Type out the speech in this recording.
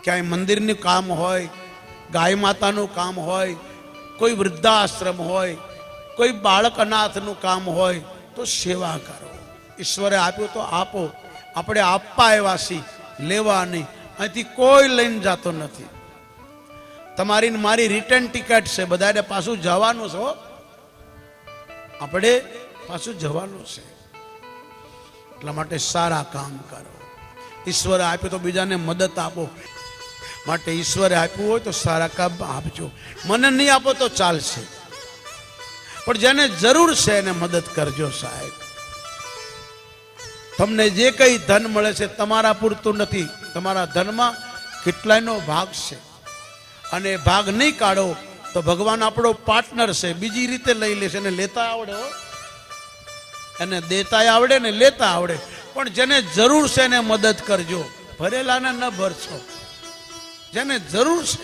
ક્યાંય મંદિરનું કામ હોય, ગાય માતાનું કામ હોય, કોઈ વૃદ્ધાશ્રમ હોય, કોઈ બાળક અનાથનું કામ હોય તો સેવા કરો. ઈશ્વરે આપ્યું તો આપો. આપણે આપવા આવ્યા છીએ, લેવા નહીં. અહીંથી કોઈ લઈને જતો નથી. તમારી મારી રિટર્ન ટિકિટ છે, બધાને પાછું જવાનું છે. આપણે પાછું જવાનું છે. એટલા માટે સારા કામ કરો. ઈશ્વરે આપ્યું તો બીજાને મદદ આપો. માટે ઈશ્વરે આપ્યું હોય તો સારા કામ આપજો. મને નહીં આપો તો ચાલશે, પણ જેને જરૂર છે એને મદદ કરજો સાહેબ. તમને જે કઈ ધન મળે છે તમારા પૂરતું નથી. તમારા ધનમાં કેટલાયનો ભાગ છે, અને ભાગ નહીં કાઢો તો ભગવાન આપણો પાર્ટનર છે, બીજી રીતે લઈ લેશે. એને લેતા આવડે હો, એને દેતા આવડે ને લેતા આવડે. પણ જેને જરૂર છે એને મદદ કરજો. ભરેલાને ન ભરશો. જેને જરૂર છે